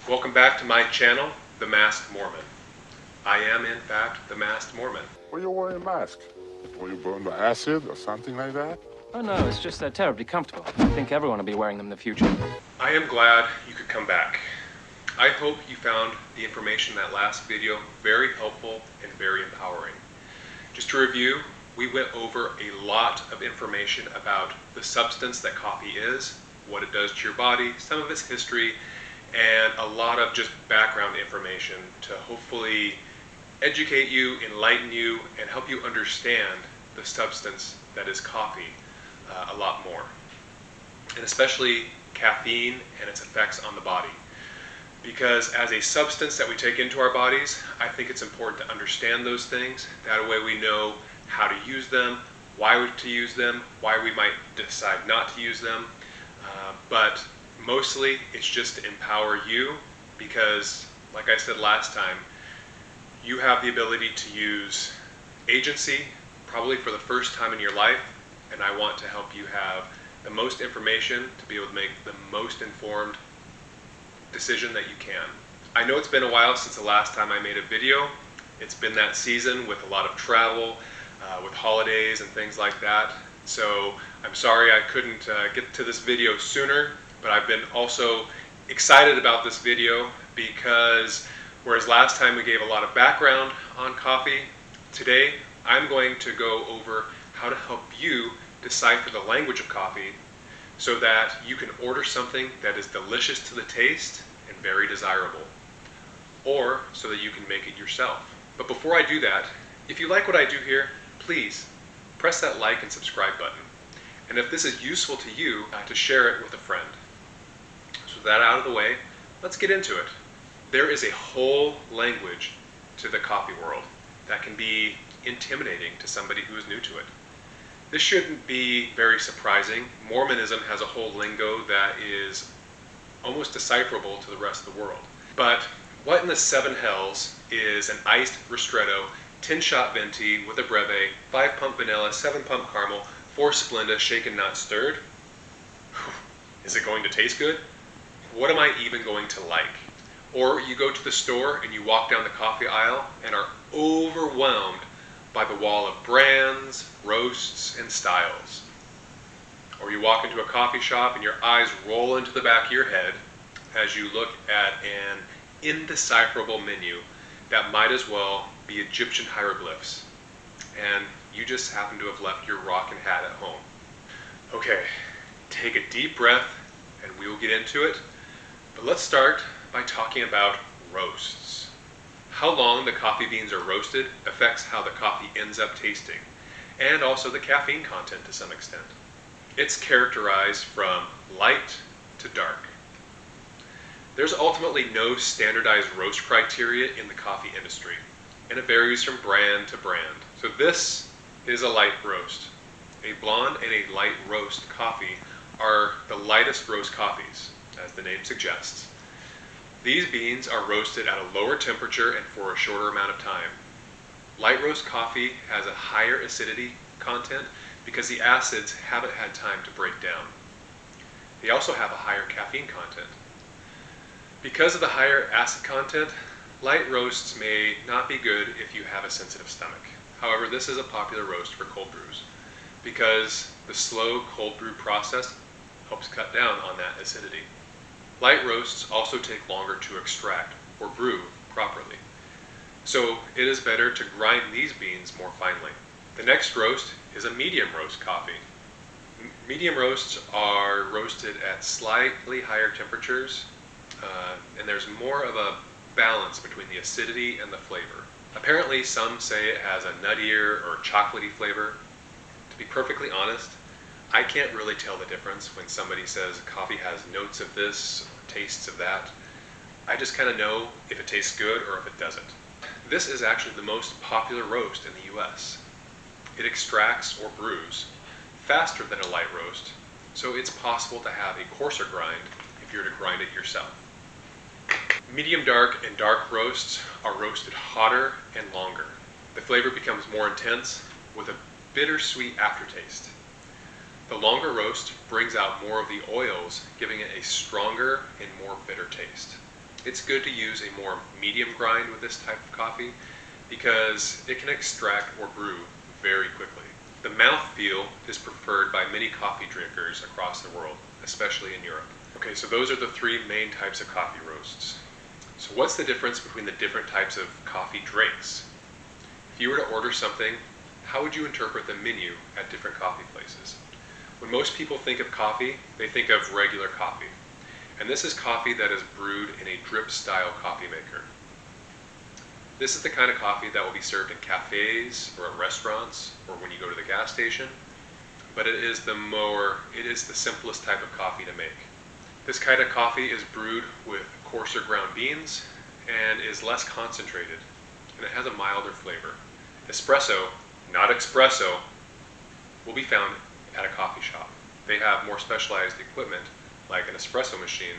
Welcome back to my channel, The Masked Mormon. I am, in fact, the Masked Mormon. Why you wearing a mask? Were you burned by acid or something like that? Oh no, it's just they're terribly comfortable. I think everyone will be wearing them in the future. I am glad you could come back. I hope you found the information in that last video very helpful and very empowering. Just to review, we went over a lot of information about the substance that coffee is, what it does to your body, some of its history, and a lot of just background information to hopefully educate you, enlighten you, and help you understand the substance that is coffee a lot more. And especially caffeine and its effects on the body. Because as a substance that we take into our bodies, I think it's important to understand those things. That way we know how to use them, why to use them, why we might decide not to use them. But mostly it's just to empower you because, like I said last time, you have the ability to use agency probably for the first time in your life, and I want to help you have the most information to be able to make the most informed decision that you can. I know it's been a while since the last time I made a video. It's been that season with a lot of travel, with holidays and things like that. So I'm sorry I couldn't get to this video sooner, but I've been also excited about this video because whereas last time we gave a lot of background on coffee, today I'm going to go over how to help you decipher the language of coffee so that you can order something that is delicious to the taste and very desirable, or so that you can make it yourself. But before I do that, if you like what I do here, please press that like and subscribe button. And if this is useful to you, to share it with a friend. So with that out of the way, let's get into it. There is a whole language to the coffee world that can be intimidating to somebody who is new to it. This shouldn't be very surprising. Mormonism has a whole lingo that is almost decipherable to the rest of the world. But what in the seven hells is an iced ristretto, 10-shot venti with a breve, 5-pump vanilla, 7-pump caramel, 4 Splenda, shaken not stirred? Is it going to taste good? What am I even going to like? Or you go to the store and you walk down the coffee aisle and are overwhelmed by the wall of brands, roasts, and styles. Or you walk into a coffee shop and your eyes roll into the back of your head as you look at an indecipherable menu that might as well be Egyptian hieroglyphs, and you just happen to have left your rockin' hat at home. Okay, take a deep breath and we will get into it, but let's start by talking about roasts. How long the coffee beans are roasted affects how the coffee ends up tasting, and also the caffeine content to some extent. It's characterized from light to dark. There's ultimately no standardized roast criteria in the coffee industry, and it varies from brand to brand. So this is a light roast. A blonde and a light roast coffee are the lightest roast coffees, as the name suggests. These beans are roasted at a lower temperature and for a shorter amount of time. Light roast coffee has a higher acidity content because the acids haven't had time to break down. They also have a higher caffeine content. Because of the higher acid content, light roasts may not be good if you have a sensitive stomach. However, this is a popular roast for cold brews because the slow cold brew process helps cut down on that acidity. Light roasts also take longer to extract or brew properly, so it is better to grind these beans more finely. The next roast is a medium roast coffee. Medium roasts are roasted at slightly higher temperatures, and there's more of a balance between the acidity and the flavor. Apparently some say it has a nuttier or chocolatey flavor. To be perfectly honest, I can't really tell the difference when somebody says coffee has notes of this, or tastes of that. I just kind of know if it tastes good or if it doesn't. This is actually the most popular roast in the US. It extracts or brews faster than a light roast, so it's possible to have a coarser grind if you're to grind it yourself. Medium dark and dark roasts are roasted hotter and longer. The flavor becomes more intense with a bittersweet aftertaste. The longer roast brings out more of the oils, giving it a stronger and more bitter taste. It's good to use a more medium grind with this type of coffee because it can extract or brew very quickly. The mouthfeel is preferred by many coffee drinkers across the world, especially in Europe. Okay, so those are the three main types of coffee roasts. So what's the difference between the different types of coffee drinks? If you were to order something, how would you interpret the menu at different coffee places? When most people think of coffee, they think of regular coffee. And this is coffee that is brewed in a drip-style coffee maker. This is the kind of coffee that will be served in cafes or at restaurants or when you go to the gas station, but it is the simplest type of coffee to make. This kind of coffee is brewed with coarser ground beans and is less concentrated, and it has a milder flavor. Espresso, not espresso, will be found at a coffee shop. They have more specialized equipment like an espresso machine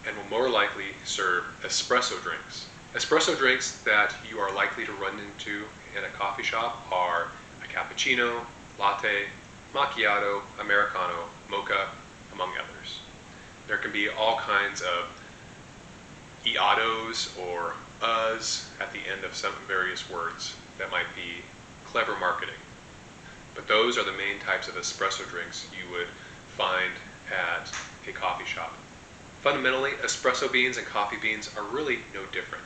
and will more likely serve espresso drinks. Espresso drinks that you are likely to run into in a coffee shop are a cappuccino, latte, macchiato, americano, mocha, among others. There can be all kinds of iados or us at the end of some various words that might be clever marketing. But those are the main types of espresso drinks you would find at a coffee shop. Fundamentally, espresso beans and coffee beans are really no different.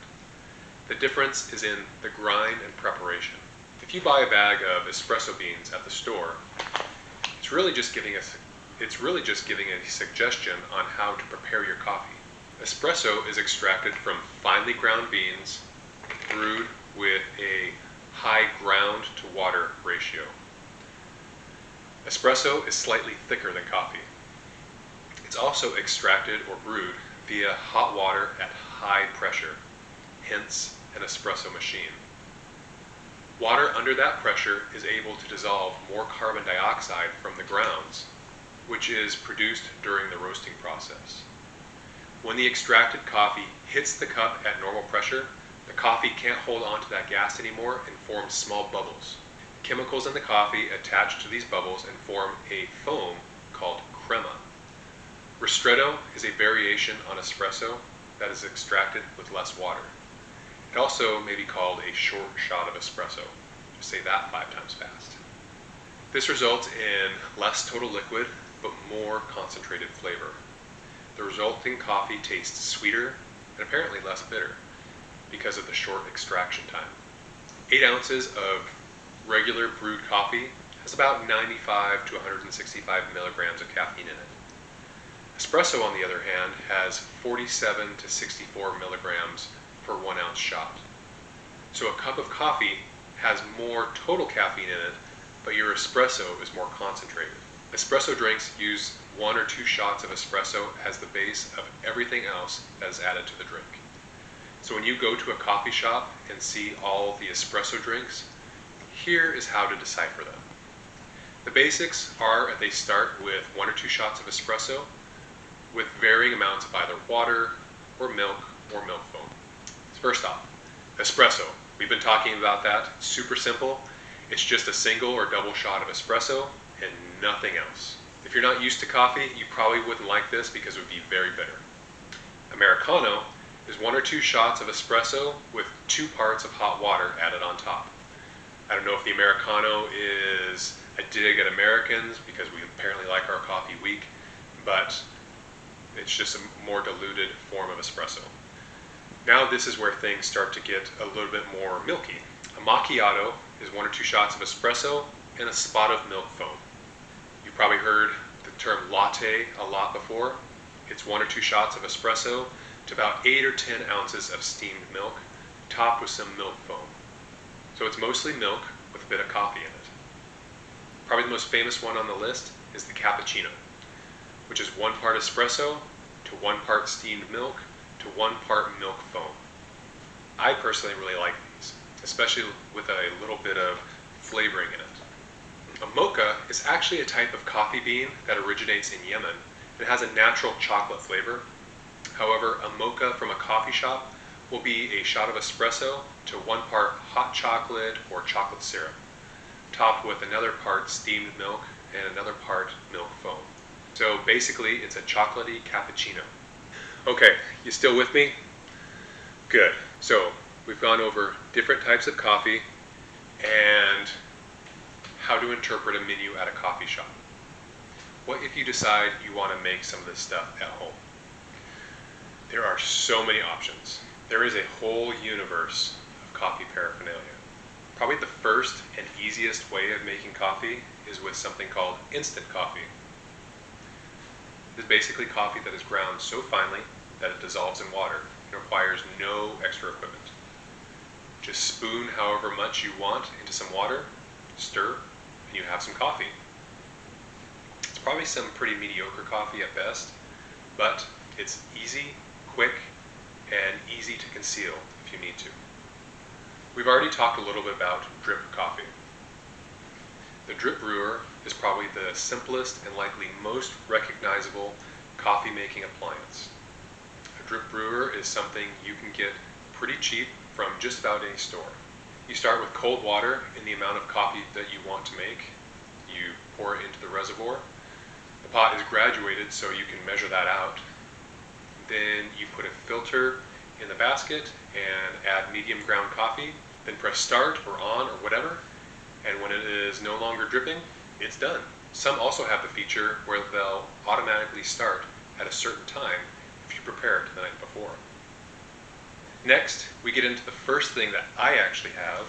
The difference is in the grind and preparation. If you buy a bag of espresso beans at the store, it's really just giving a suggestion on how to prepare your coffee. Espresso is extracted from finely ground beans brewed with a high ground to water ratio. Espresso is slightly thicker than coffee. It's also extracted or brewed via hot water at high pressure, hence an espresso machine. Water under that pressure is able to dissolve more carbon dioxide from the grounds, which is produced during the roasting process. When the extracted coffee hits the cup at normal pressure, the coffee can't hold on to that gas anymore and forms small bubbles. Chemicals in the coffee attach to these bubbles and form a foam called crema. Ristretto is a variation on espresso that is extracted with less water. It also may be called a short shot of espresso. Just say that 5 times fast. This results in less total liquid, but more concentrated flavor. The resulting coffee tastes sweeter and apparently less bitter because of the short extraction time. 8 ounces of regular brewed coffee has about 95 to 165 milligrams of caffeine in it. Espresso, on the other hand, has 47 to 64 milligrams per 1 ounce shot. So a cup of coffee has more total caffeine in it, but your espresso is more concentrated. Espresso drinks use 1 or 2 shots of espresso as the base of everything else that is added to the drink. So when you go to a coffee shop and see all the espresso drinks, here is how to decipher them. The basics are that they start with 1 or 2 shots of espresso with varying amounts of either water or milk foam. First off, espresso. We've been talking about that. Super simple. It's just a single or double shot of espresso and nothing else. If you're not used to coffee, you probably wouldn't like this because it would be very bitter. Americano is 1 or 2 shots of espresso with 2 parts of hot water added on top. I don't know if the Americano is a dig at Americans because we apparently like our coffee weak, but it's just a more diluted form of espresso. Now this is where things start to get a little bit more milky. A macchiato is 1 or 2 shots of espresso and a spot of milk foam. You've probably heard the term latte a lot before. It's 1 or 2 shots of espresso to about 8 or 10 ounces of steamed milk, topped with some milk foam. So it's mostly milk with a bit of coffee in it. Probably the most famous one on the list is the cappuccino, which is 1 part espresso to 1 part steamed milk to 1 part milk foam. I personally really like these, especially with a little bit of flavoring in it. A mocha is actually a type of coffee bean that originates in Yemen. It has a natural chocolate flavor. However, a mocha from a coffee shop will be a shot of espresso to 1 part hot chocolate or chocolate syrup, topped with another part steamed milk and another part milk foam. So basically, it's a chocolatey cappuccino. Okay, you still with me? Good. So we've gone over different types of coffee and how to interpret a menu at a coffee shop. What if you decide you want to make some of this stuff at home? There are so many options. There is a whole universe of coffee paraphernalia. Probably the first and easiest way of making coffee is with something called instant coffee. It is basically coffee that is ground so finely that it dissolves in water and requires no extra equipment. Just spoon however much you want into some water, stir, and you have some coffee. It's probably some pretty mediocre coffee at best, but it's easy, quick, and easy to conceal if you need to. We've already talked a little bit about drip coffee. The drip brewer is probably the simplest and likely most recognizable coffee making appliance. A drip brewer is something you can get pretty cheap from just about any store. You start with cold water in the amount of coffee that you want to make. You pour it into the reservoir. The pot is graduated so you can measure that out. Then you put a filter in the basket and add medium ground coffee. Then press start or on or whatever. And when it is no longer dripping, it's done. Some also have the feature where they'll automatically start at a certain time if you prepare it the night before. Next, we get into the first thing that I actually have,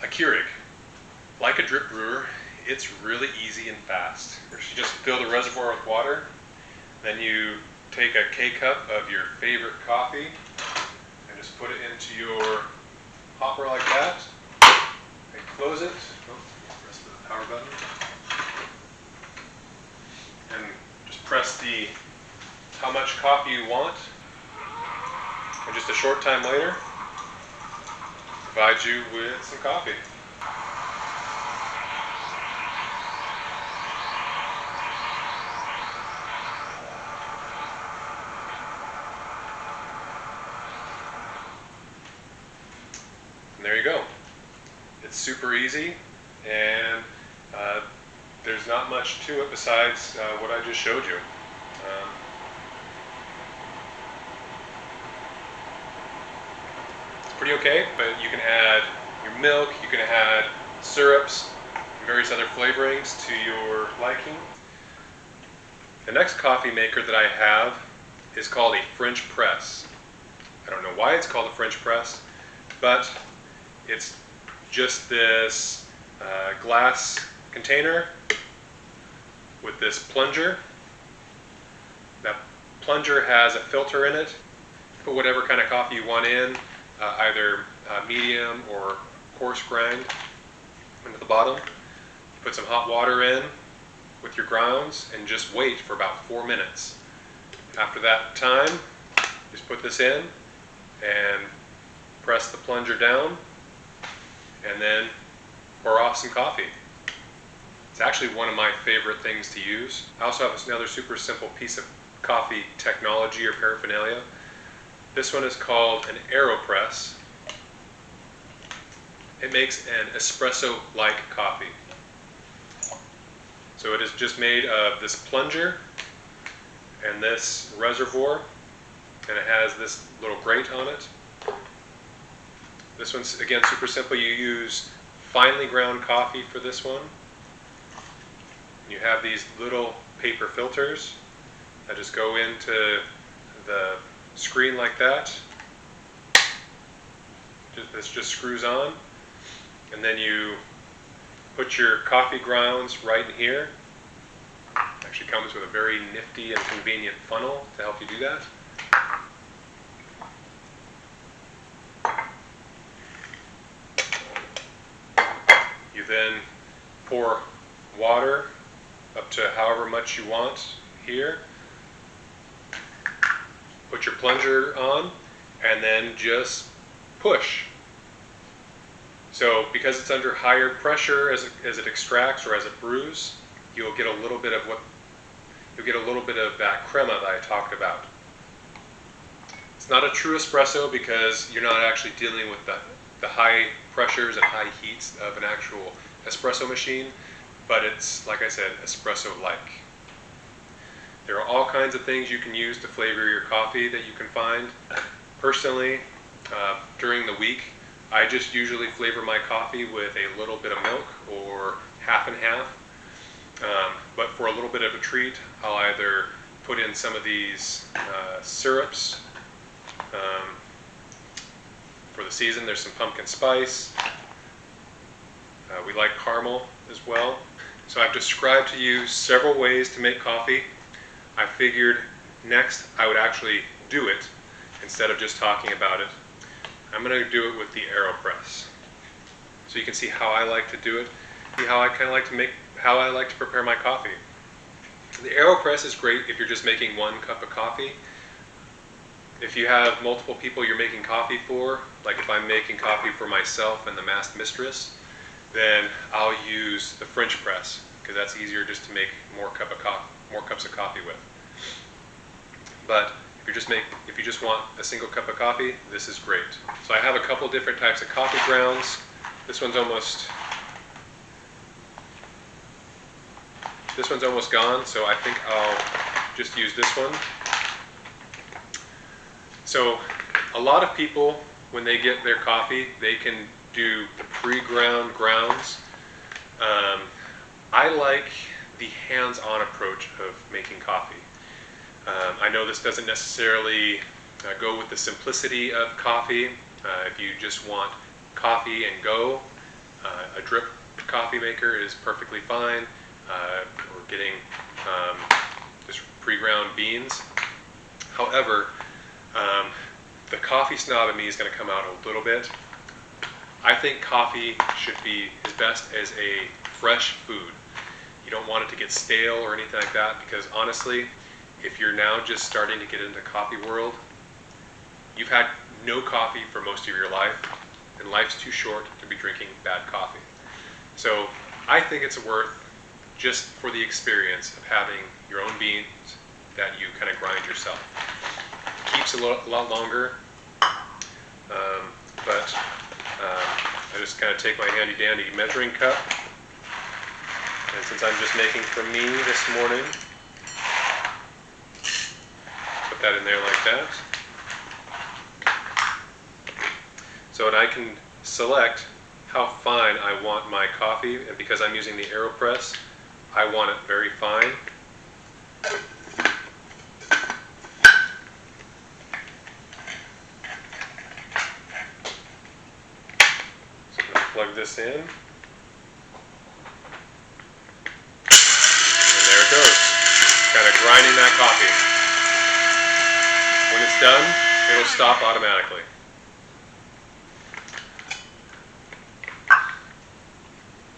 a Keurig. Like a drip brewer, it's really easy and fast. You just fill the reservoir with water, then you take a K-cup of your favorite coffee and just put it into your hopper like that, and close it. Press the power button, and just press the how much coffee you want, and just a short time later, provide you with some coffee. And there you go. It's super easy, and there's not much to it besides what I just showed you. It's pretty okay, but you can add your milk, you can add syrups, and various other flavorings to your liking. The next coffee maker that I have is called a French press. I don't know why it's called a French press, but it's just this glass container with this plunger. That plunger has a filter in it. Put whatever kind of coffee you want in, either medium or coarse grind into the bottom. Put some hot water in with your grounds and just wait for about 4 minutes. After that time, just put this in and press the plunger down, and then pour off some coffee. It's actually one of my favorite things to use. I also have another super simple piece of coffee technology or paraphernalia. This one is called an AeroPress. It makes an espresso-like coffee. So it is just made of this plunger and this reservoir, and it has this little grate on it. This one's, again, super simple. You use finely ground coffee for this one. You have these little paper filters that just go into the screen like that. This just screws on, and then you put your coffee grounds right in here. It actually comes with a very nifty and convenient funnel to help you do that. You then pour water up to however much you want here. Put your plunger on and then just push. So because it's under higher pressure as it extracts or as it brews, you'll get a little bit of that crema that I talked about. It's not a true espresso because you're not actually dealing with the high pressures and high heats of an actual espresso machine, but it's, like I said, espresso-like. There are all kinds of things you can use to flavor your coffee that you can find. Personally, during the week, I just usually flavor my coffee with a little bit of milk or half and half. But for a little bit of a treat, I'll either put in some of these syrups. For the season, there's some pumpkin spice. We like caramel as well. So I've described to you several ways to make coffee. I figured next I would actually do it instead of just talking about it. I'm going to do it with the AeroPress. So you can see how I like to do it, see how I kind of like to make, how I like to prepare my coffee. The AeroPress is great if you're just making 1 cup of coffee. If you have multiple people you're making coffee for, like if I'm making coffee for myself and the masked mistress, then I'll use the French press because that's easier just to make more cups of coffee with. But if you just want a single cup of coffee, this is great. So I have a couple different types of coffee grounds. This one's almost gone, so I think I'll just use this one. So a lot of people, when they get their coffee, they can do the pre-ground grounds. I like the hands-on approach of making coffee. I know this doesn't necessarily go with the simplicity of coffee. If you just want coffee and go, a drip coffee maker is perfectly fine. Or getting just pre-ground beans. However, the coffee snob in me is going to come out a little bit. I think coffee should be as best as a fresh food. You don't want it to get stale or anything like that, because honestly, if you're now just starting to get into coffee world, you've had no coffee for most of your life, and life's too short to be drinking bad coffee. So I think it's worth, just for the experience of having your own beans that you kind of grind yourself. It keeps a lot longer, but I just kind of take my handy dandy measuring cup, and since I'm just making for me this morning, put that in there like that. So, and I can select how fine I want my coffee, and because I'm using the AeroPress, I want it very fine. So I'm going to plug this in. And there it goes. Kind of grinding that coffee. When it's done, it'll stop automatically.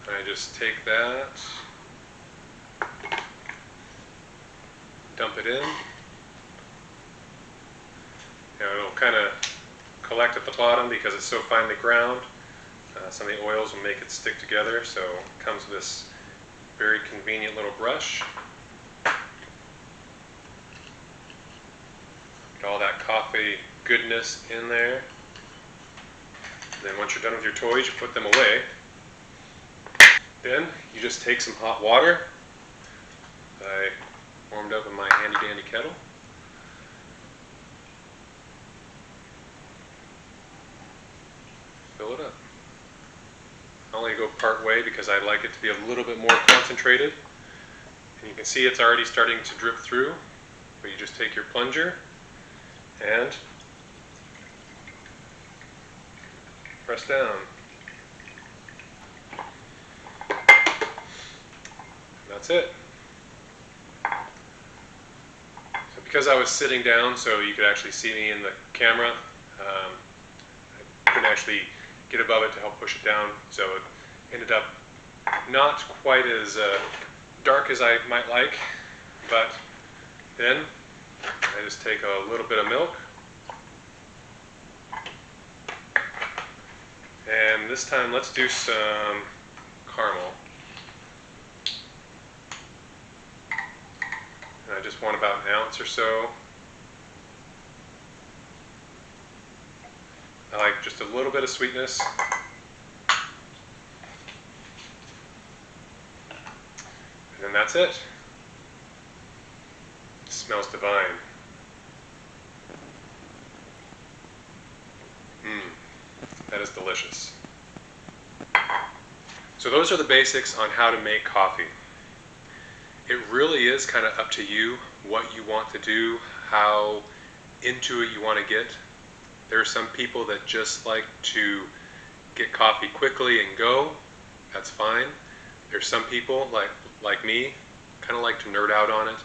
I just take that, dump it in. Now it'll kind of collect at the bottom because it's so finely ground. Some of the oils will make it stick together, so it comes with this very convenient little brush. Get all that coffee goodness in there. And then once you're done with your toys, you put them away. Then you just take some hot water. I warmed up in my handy dandy kettle. Fill it up. I only go part way because I like it to be a little bit more concentrated. And you can see it's already starting to drip through. But you just take your plunger and press down. That's it. So because I was sitting down so you could actually see me in the camera, I couldn't actually get above it to help push it down, so it ended up not quite as dark as I might like, but then I just take a little bit of milk, and this time let's do some caramel. And I just want about an ounce or so. I like just a little bit of sweetness. And then that's it. smells divine. That is delicious. So those are the basics on how to make coffee. It really is kind of up to you what you want to do, how into it you want to get. There are some people that just like to get coffee quickly and go. That's fine. There's some people like me, kind of like to nerd out on it.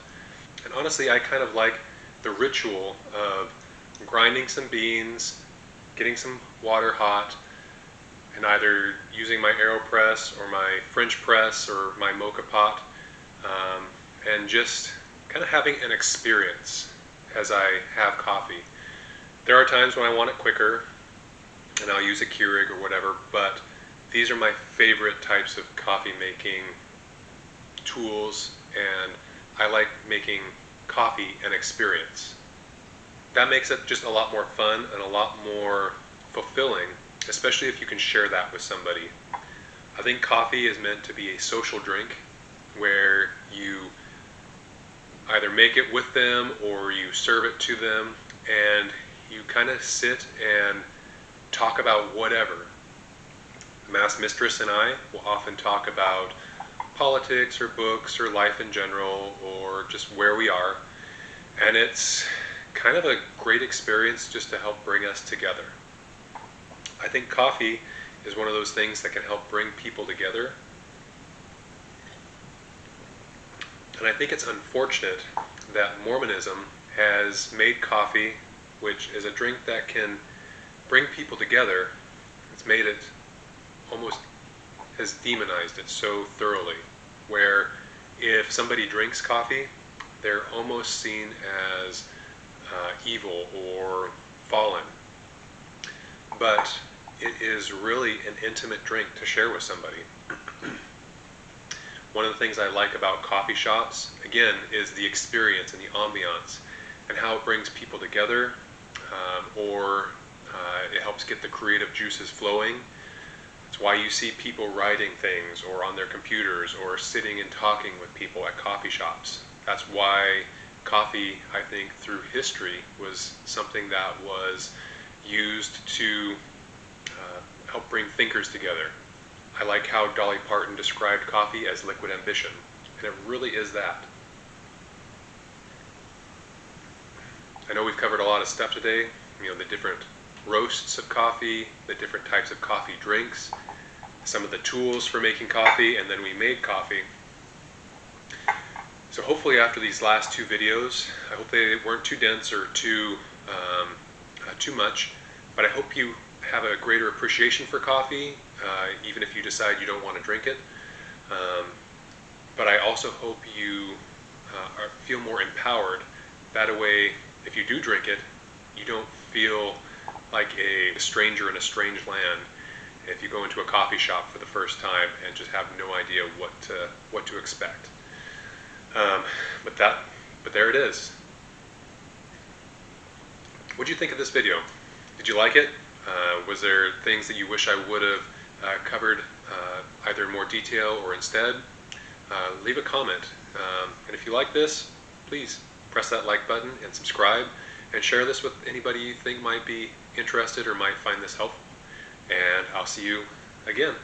And honestly, I kind of like the ritual of grinding some beans, getting some water hot, and either using my AeroPress or my French press or my mocha pot, and just kind of having an experience as I have coffee. There are times when I want it quicker, and I'll use a Keurig or whatever, but these are my favorite types of coffee making tools, and I like making coffee an experience. That makes it just a lot more fun and a lot more fulfilling, especially if you can share that with somebody. I think coffee is meant to be a social drink where you either make it with them or you serve it to them, and you kind of sit and talk about whatever. Mass Mistress and I will often talk about politics or books or life in general or just where we are, and it's kind of a great experience just to help bring us together. I think coffee is one of those things that can help bring people together. And I think it's unfortunate that Mormonism has made coffee, which is a drink that can bring people together, it's made it almost, has demonized it so thoroughly, where if somebody drinks coffee, they're almost seen as evil or fallen. But it is really an intimate drink to share with somebody. One of the things I like about coffee shops, again, is the experience and the ambiance and how it brings people together, or it helps get the creative juices flowing. It's why you see people writing things or on their computers or sitting and talking with people at coffee shops. That's why coffee, I think, through history was something that was used to help bring thinkers together. I like how Dolly Parton described coffee as liquid ambition, and it really is that. I know we've covered a lot of stuff today, the different roasts of coffee, the different types of coffee drinks, some of the tools for making coffee, and then we made coffee. So hopefully after these last two videos, I hope they weren't too dense or too much, but I hope you have a greater appreciation for coffee, even if you decide you don't want to drink it. But I also hope you feel more empowered. That way, if you do drink it, you don't feel like a stranger in a strange land if you go into a coffee shop for the first time and just have no idea what to expect. But there it is. What did you think of this video? Did you like it? Was there things that you wish I would have covered either in more detail or instead? Leave a comment. And if you like this, please press that like button and subscribe, and share this with anybody you think might be interested or might find this helpful. And I'll see you again.